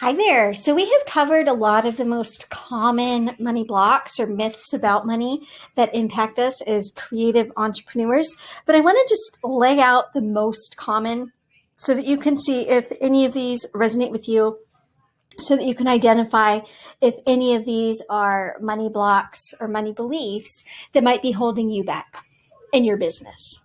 Hi there. So we have covered a lot of the most common money blocks or myths about money that impact us as creative entrepreneurs. But I want to just lay out the most common so that you can see if any of these resonate with you, so that you can identify if any of these are money blocks or money beliefs that might be holding you back in your business.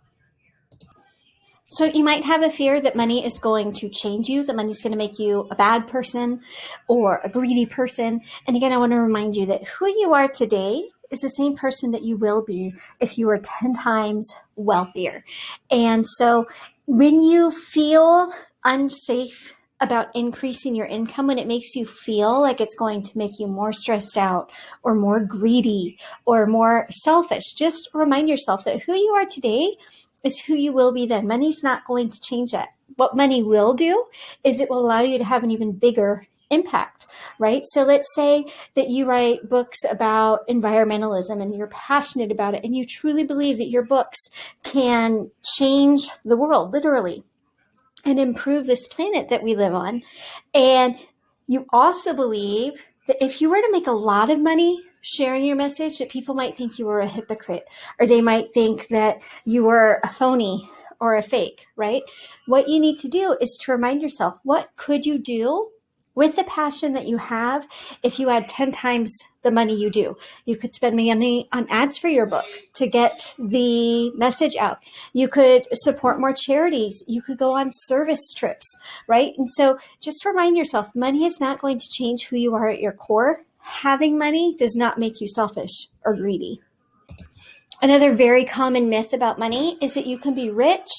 So you might have a fear that money is going to change you, that money's going to make you a bad person or a greedy person. And again, I want to remind you that who you are today is the same person that you will be if you are 10 times wealthier. And so when you feel unsafe about increasing your income, when it makes you feel like it's going to make you more stressed out or more greedy or more selfish, just remind yourself that who you are today is who you will be then. Money's not going to change that. What money will do is it will allow you to have an even bigger impact, right? So let's say that you write books about environmentalism and you're passionate about it and you truly believe that your books can change the world, literally, and improve this planet that we live on. And you also believe that if you were to make a lot of money sharing your message, that people might think you were a hypocrite, or they might think that you were a phony or a fake, right? What you need to do is to remind yourself, what could you do with the passion that you have if you had 10 times the money you do? You could spend money on ads for your book to get the message out. You could support more charities. You could go on service trips, right? And so just remind yourself, money is not going to change who you are at your core. Having money does not make you selfish or greedy. Another very common myth about money is that you can be rich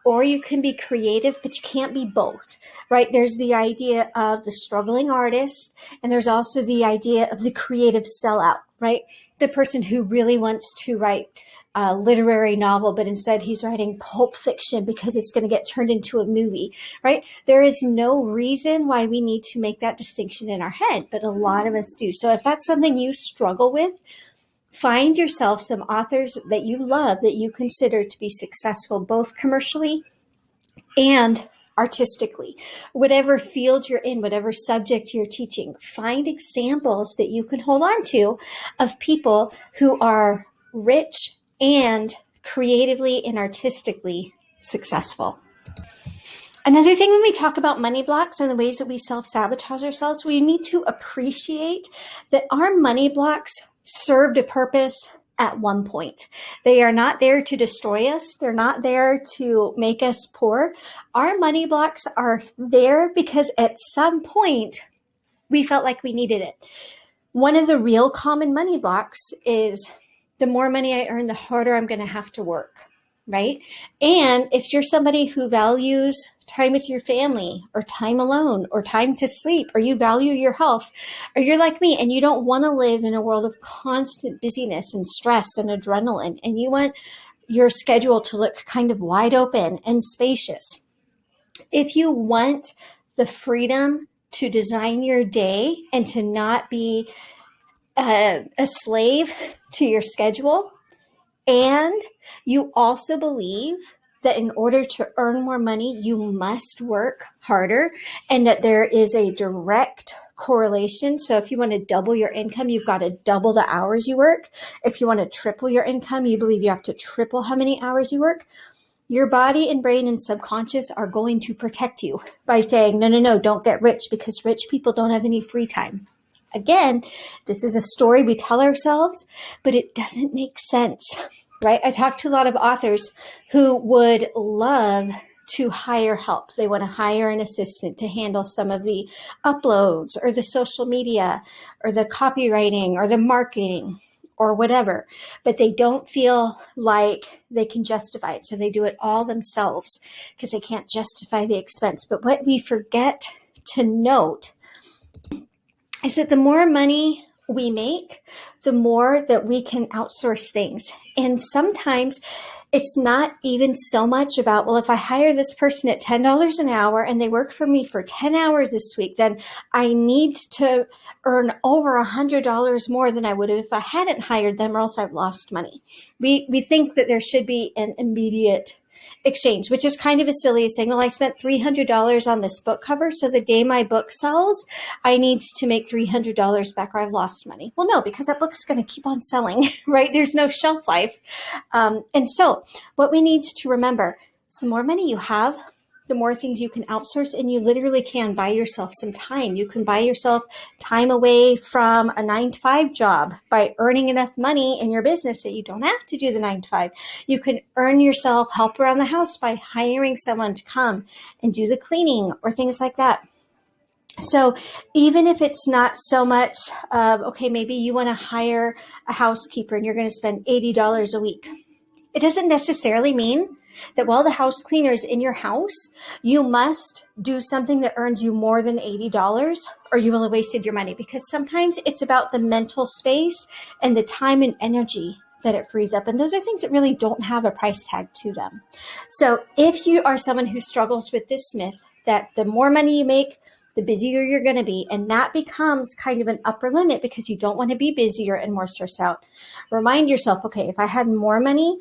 or you can be creative, but you can't be both, right? There's the idea of the struggling artist, and there's also the idea of the creative sellout, right? The person who really wants to write a literary novel, but instead he's writing pulp fiction because it's going to get turned into a movie, right? There is no reason why we need to make that distinction in our head, but a lot of us do. So if that's something you struggle with, find yourself some authors that you love that you consider to be successful, both commercially and artistically. Whatever field you're in, whatever subject you're teaching, find examples that you can hold on to of people who are rich and creatively and artistically successful. Another thing when we talk about money blocks and the ways that we self-sabotage ourselves, we need to appreciate that our money blocks served a purpose at one point. They are not there to destroy us. They're not there to make us poor. Our money blocks are there because at some point we felt like we needed it. One of the real common money blocks is the more money I earn, the harder I'm going to have to work, right? And if you're somebody who values time with your family or time alone or time to sleep, or you value your health, or you're like me and you don't want to live in a world of constant busyness and stress and adrenaline, and you want your schedule to look kind of wide open and spacious. If you want the freedom to design your day and to not be a slave to your schedule, and you also believe that in order to earn more money, you must work harder, and that there is a direct correlation. So if you want to double your income, you've got to double the hours you work. If you want to triple your income, you believe you have to triple how many hours you work. Your body and brain and subconscious are going to protect you by saying, no, no, no, don't get rich, because rich people don't have any free time. Again, this is a story we tell ourselves, but it doesn't make sense, right? I talk to a lot of authors who would love to hire help. They want to hire an assistant to handle some of the uploads or the social media or the copywriting or the marketing or whatever, but they don't feel like they can justify it. So they do it all themselves because they can't justify the expense. But what we forget to note is that the more money we make, the more that we can outsource things. And sometimes it's not even so much about, well, if I hire this person at $10 an hour and they work for me for 10 hours this week, then I need to earn over $100 more than I would have if I hadn't hired them, or else I've lost money. We think that there should be an immediate exchange, which is kind of as silly as saying, well, I spent $300 on this book cover, so the day my book sells, I need to make $300 back or I've lost money. Well, no, because that book's going to keep on selling, right? There's no shelf life. And so what we need to remember, the more money you have, the more things you can outsource, and you literally can buy yourself some time. You can buy yourself time away from a 9-to-5 job by earning enough money in your business that you don't have to do the 9-to-5. You can earn yourself help around the house by hiring someone to come and do the cleaning or things like that. So even if it's not so much of, okay, maybe you want to hire a housekeeper and you're going to spend $80 a week. It doesn't necessarily mean that while the house cleaner is in your house, you must do something that earns you more than $80 or you will have wasted your money, because sometimes it's about the mental space and the time and energy that it frees up. And those are things that really don't have a price tag to them. So if you are someone who struggles with this myth that the more money you make, the busier you're going to be, and that becomes kind of an upper limit because you don't want to be busier and more stressed out, remind yourself, okay, if I had more money,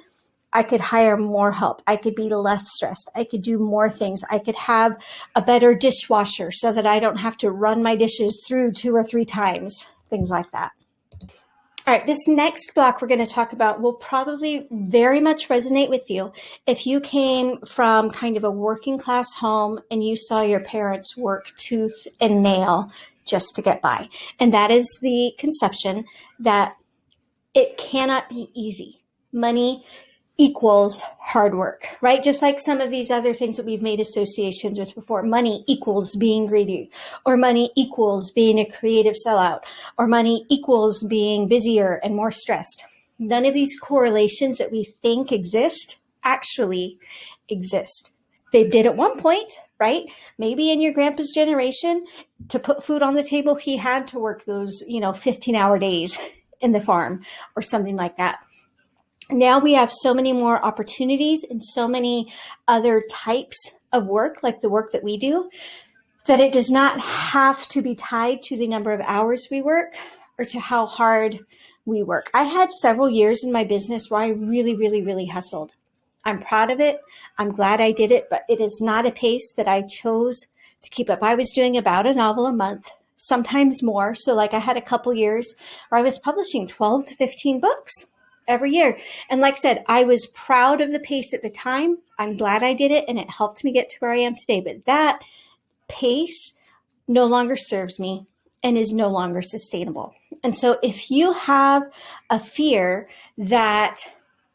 I could hire more help. I could be less stressed. I could do more things. I could have a better dishwasher so that I don't have to run my dishes through 2 or 3 times, things like that. All right, this next block we're going to talk about will probably very much resonate with you if you came from kind of a working class home and you saw your parents work tooth and nail just to get by. And that is the conception that it cannot be easy. Money equals hard work, right? Just like some of these other things that we've made associations with before. Money equals being greedy, or money equals being a creative sellout, or money equals being busier and more stressed. None of these correlations that we think exist actually exist. They did at one point, right? Maybe in your grandpa's generation, to put food on the table, he had to work those, 15-hour days in the farm or something like that. Now we have so many more opportunities and so many other types of work, like the work that we do, that it does not have to be tied to the number of hours we work or to how hard we work. I had several years in my business where I really, really, really hustled. I'm proud of it. I'm glad I did it, but it is not a pace that I chose to keep up. I was doing about a novel a month, sometimes more. So like I had a couple years where I was publishing 12 to 15 books every year. And like I said, I was proud of the pace at the time. I'm glad I did it and it helped me get to where I am today. But that pace no longer serves me and is no longer sustainable. And so if you have a fear that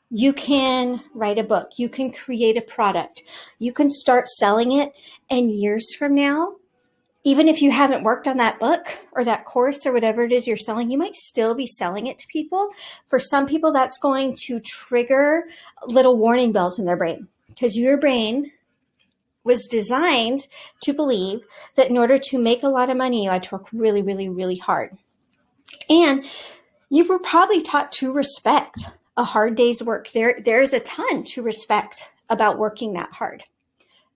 you can write a book, you can create a product, you can start selling it, and years from now, even if you haven't worked on that book or that course or whatever it is you're selling, you might still be selling it to people. For some people, that's going to trigger little warning bells in their brain, because your brain was designed to believe that in order to make a lot of money, you had to work really, really, really hard. And you were probably taught to respect a hard day's work. There's a ton to respect about working that hard.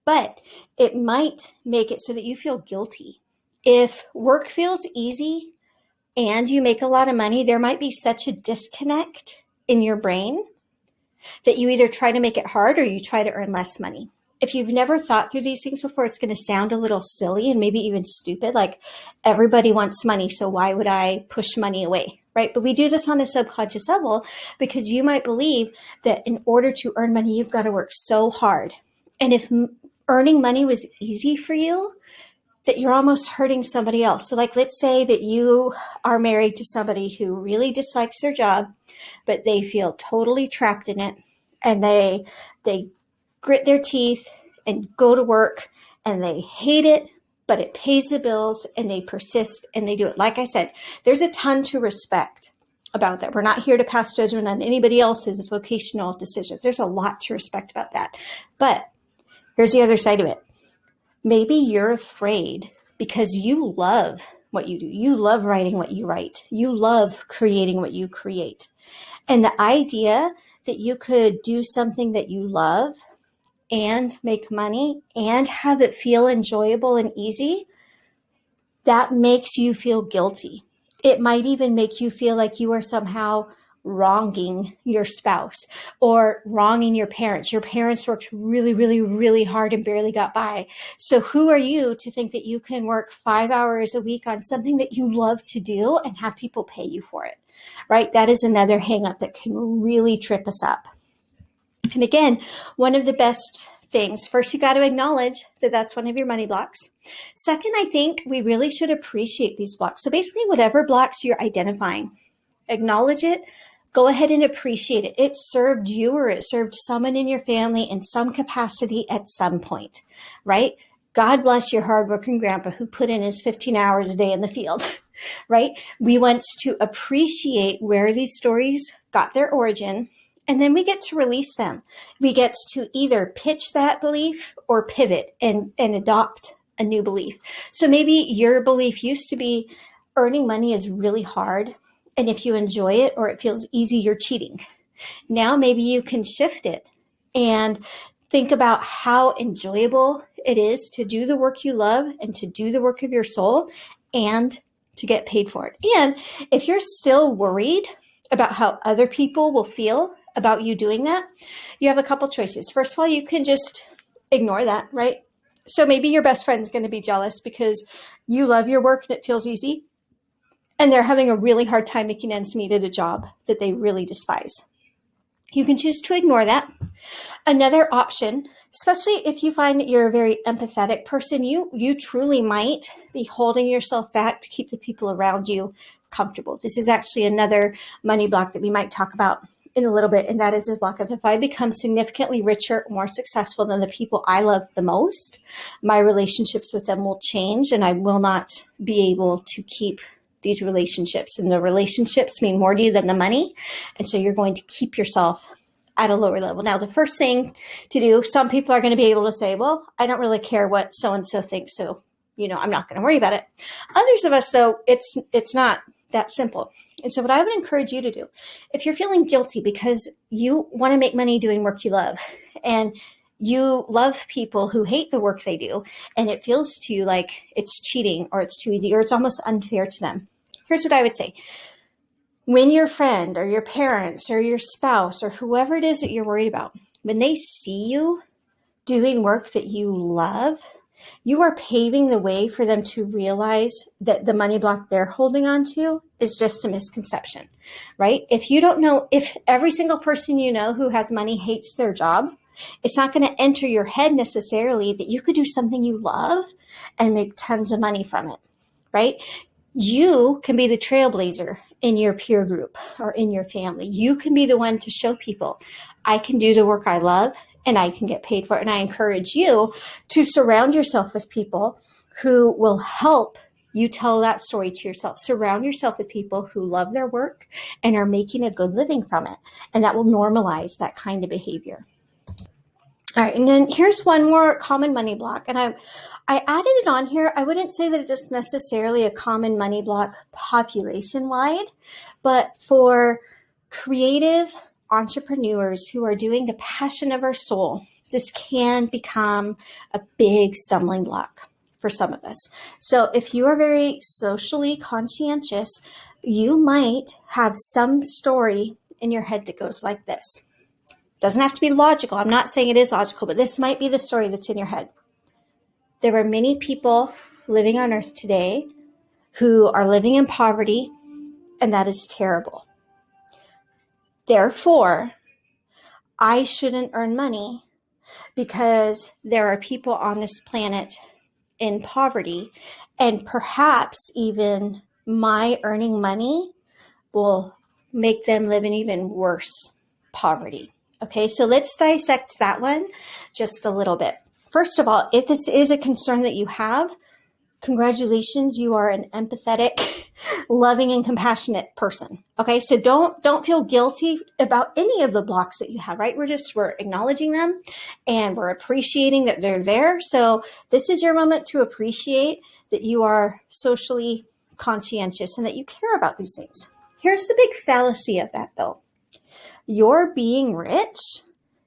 But it might make it so that you feel guilty. If work feels easy and you make a lot of money, there might be such a disconnect in your brain that you either try to make it hard or you try to earn less money. If you've never thought through these things before, it's going to sound a little silly and maybe even stupid, like everybody wants money, so why would I push money away, right? But we do this on a subconscious level because you might believe that in order to earn money, you've got to work so hard. And if earning money was easy for you, that you're almost hurting somebody else. So like, let's say that you are married to somebody who really dislikes their job, but they feel totally trapped in it, and they grit their teeth and go to work and they hate it, but it pays the bills and they persist and they do it. Like I said, there's a ton to respect about that. We're not here to pass judgment on anybody else's vocational decisions. There's a lot to respect about that. But here's the other side of it. Maybe you're afraid because you love what you do. You love writing what you write. You love creating what you create. And the idea that you could do something that you love and make money and have it feel enjoyable and easy, that makes you feel guilty. It might even make you feel like you are somehow wronging your spouse or wronging your parents. Your parents worked really, really, really hard and barely got by. So who are you to think that you can work 5 hours a week on something that you love to do and have people pay you for it, right? That is another hang up that can really trip us up. And again, one of the best things, first, you got to acknowledge that that's one of your money blocks. Second, I think we really should appreciate these blocks. So basically, whatever blocks you're identifying, acknowledge it, go ahead and appreciate it. It served you or it served someone in your family in some capacity at some point, right? God bless your hardworking grandpa who put in his 15 hours a day in the field, right? We want to appreciate where these stories got their origin, and then we get to release them. We get to either pitch that belief or pivot and adopt a new belief. So maybe your belief used to be earning money is really hard. And if you enjoy it or it feels easy, you're cheating. Now maybe you can shift it and think about how enjoyable it is to do the work you love and to do the work of your soul and to get paid for it. And if you're still worried about how other people will feel about you doing that, you have a couple choices. First of all, you can just ignore that, right? So maybe your best friend's going to be jealous because you love your work and it feels easy, and they're having a really hard time making ends meet at a job that they really despise. You can choose to ignore that. Another option, especially if you find that you're a very empathetic person, you truly might be holding yourself back to keep the people around you comfortable. This is actually another money block that we might talk about in a little bit, and that is the block of, if I become significantly richer, more successful than the people I love the most, my relationships with them will change and I will not be able to keep these relationships. And the relationships mean more to you than the money. And so you're going to keep yourself at a lower level. Now, the first thing to do, some people are going to be able to say, well, I don't really care what so-and-so thinks, so, I'm not going to worry about it. Others of us, though, it's not that simple. And so what I would encourage you to do, if you're feeling guilty because you want to make money doing work you love, and you love people who hate the work they do, and it feels to you like it's cheating or it's too easy or it's almost unfair to them, here's what I would say. When your friend or your parents or your spouse or whoever it is that you're worried about, when they see you doing work that you love, you are paving the way for them to realize that the money block they're holding on to is just a misconception, right? If you don't know, if every single person you know who has money hates their job, it's not going to enter your head necessarily that you could do something you love and make tons of money from it, right? You can be the trailblazer in your peer group or in your family. You can be the one to show people, I can do the work I love and I can get paid for it. And I encourage you to surround yourself with people who will help you tell that story to yourself. Surround yourself with people who love their work and are making a good living from it. And that will normalize that kind of behavior. All right, and then here's one more common money block. And I added it on here. I wouldn't say that it's necessarily a common money block population-wide, but for creative entrepreneurs who are doing the passion of our soul, this can become a big stumbling block for some of us. So if you are very socially conscientious, you might have some story in your head that goes like this. Doesn't have to be logical. I'm not saying it is logical, but this might be the story that's in your head. There are many people living on earth today who are living in poverty, and that is terrible. Therefore, I shouldn't earn money because there are people on this planet in poverty, and perhaps even my earning money will make them live in even worse poverty. Okay, so let's dissect that one just a little bit. First of all, if this is a concern that you have, congratulations, you are an empathetic, loving, and compassionate person. Okay, so don't feel guilty about any of the blocks that you have, right? We're acknowledging them and we're appreciating that they're there. So this is your moment to appreciate that you are socially conscientious and that you care about these things. Here's the big fallacy of that, though. Your being rich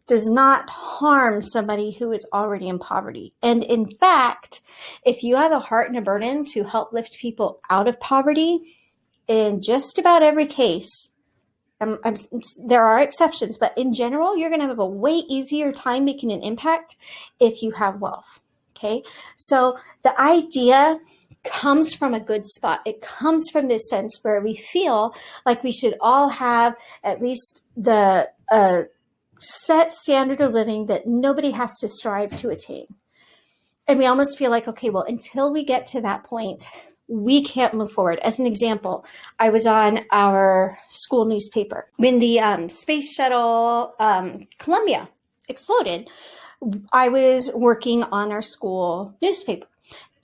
does not harm somebody who is already in poverty. And in fact, if you have a heart and a burden to help lift people out of poverty, in just about every case, There are exceptions, but in general, you're going to have a way easier time making an impact if you have wealth. Okay. So the idea comes from a good spot. It comes from this sense where we feel like we should all have at least the set standard of living that nobody has to strive to attain. And we almost feel like, okay, well, until we get to that point, we can't move forward. As an example, I was on our school newspaper when the space shuttle Columbia exploded. I was working on our school newspaper,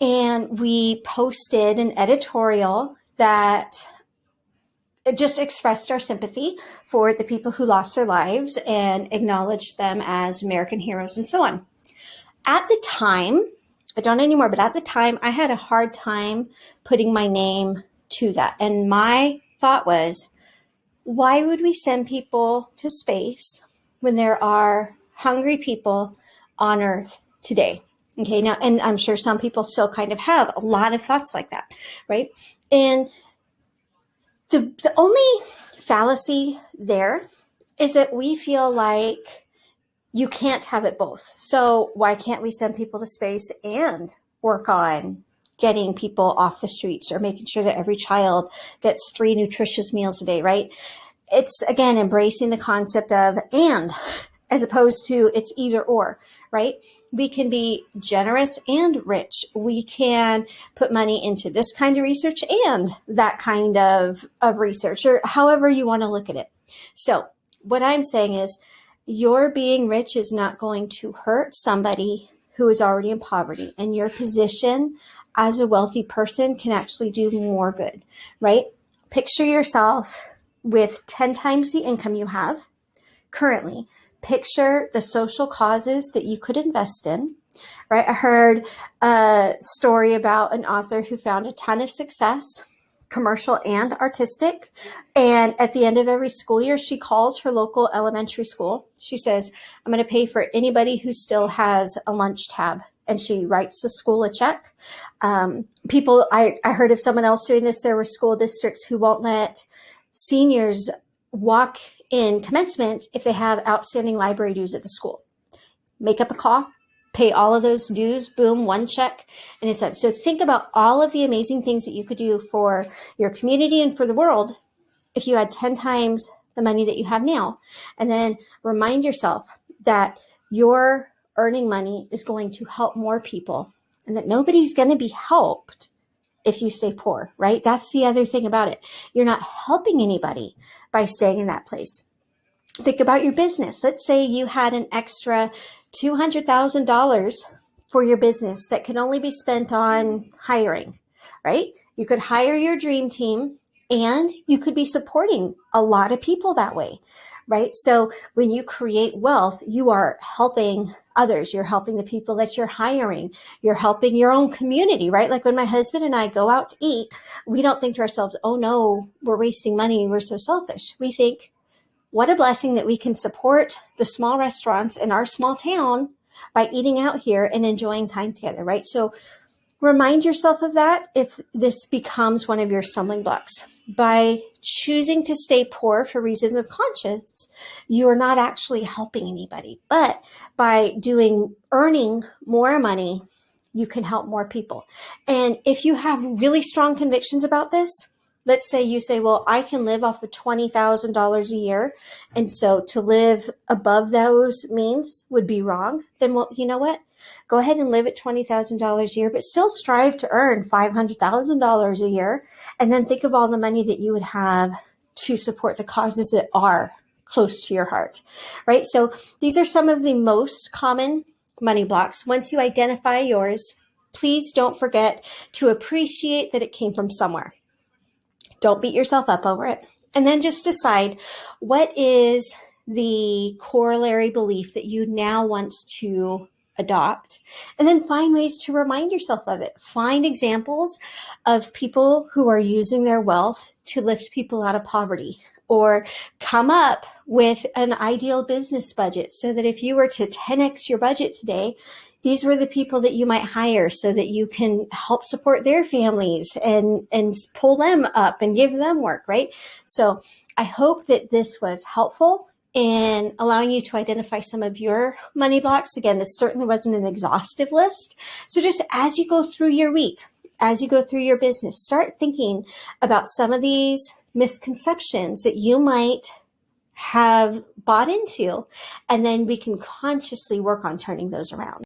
and we posted an editorial that it just expressed our sympathy for the people who lost their lives and acknowledged them as American heroes and so on. At the time, I don't anymore, but at the time, I had a hard time putting my name to that. And my thought was, why would we send people to space when there are hungry people on Earth today? Okay, now, and I'm sure some people still kind of have a lot of thoughts like that, right? And the only fallacy there is that we feel like you can't have it both. So why can't we send people to space and work on getting people off the streets or making sure that every child gets 3 nutritious meals a day, right? It's, again, embracing the concept of and, as opposed to it's either or, right? We can be generous and rich. We can put money into this kind of research and that kind of research, or however you want to look at it. So what I'm saying is, your being rich is not going to hurt somebody who is already in poverty, and your position as a wealthy person can actually do more good, right? Picture yourself with 10 times the income you have currently. Picture the social causes that you could invest in, right? I heard a story about an author who found a ton of success, commercial and artistic. And at the end of every school year, she calls her local elementary school. She says, I'm going to pay for anybody who still has a lunch tab. And she writes the school a check. I heard of someone else doing this. There were school districts who won't let seniors walk in commencement if they have outstanding library dues at the school. Make up a call, pay all of those dues, boom, one check, and it's done. So think about all of the amazing things that you could do for your community and for the world if you had 10 times the money that you have now. And then remind yourself that your earning money is going to help more people and that nobody's going to be helped if you stay poor, right? That's the other thing about it. You're not helping anybody by staying in that place. Think about your business. Let's say you had an extra $200,000 for your business that can only be spent on hiring, right? You could hire your dream team and you could be supporting a lot of people that way, right? So when you create wealth, you are helping others. You're helping the people that you're hiring. You're helping your own community, right? Like when my husband and I go out to eat, we don't think to ourselves, oh no, we're wasting money. We're so selfish. We think, what a blessing that we can support the small restaurants in our small town by eating out here and enjoying time together, right? So remind yourself of that if this becomes one of your stumbling blocks. By choosing to stay poor for reasons of conscience, you are not actually helping anybody. But by earning more money, you can help more people. And if you have really strong convictions about this, let's say you say, well, I can live off of $20,000 a year. And so to live above those means would be wrong. Then, well, you know what? Go ahead and live at $20,000 a year, but still strive to earn $500,000 a year. And then think of all the money that you would have to support the causes that are close to your heart, right? So these are some of the most common money blocks. Once you identify yours, please don't forget to appreciate that it came from somewhere. Don't beat yourself up over it. And then just decide what is the corollary belief that you now want to adopt, and then find ways to remind yourself of it. Find examples of people who are using their wealth to lift people out of poverty, or come up with an ideal business budget so that if you were to 10x your budget today, These were the people that you might hire so that you can help support their families and pull them up and give them work, right? So I hope that this was helpful in allowing you to identify some of your money blocks. Again, this certainly wasn't an exhaustive list. So just as you go through your week, as you go through your business, start thinking about some of these misconceptions that you might have bought into, and then we can consciously work on turning those around.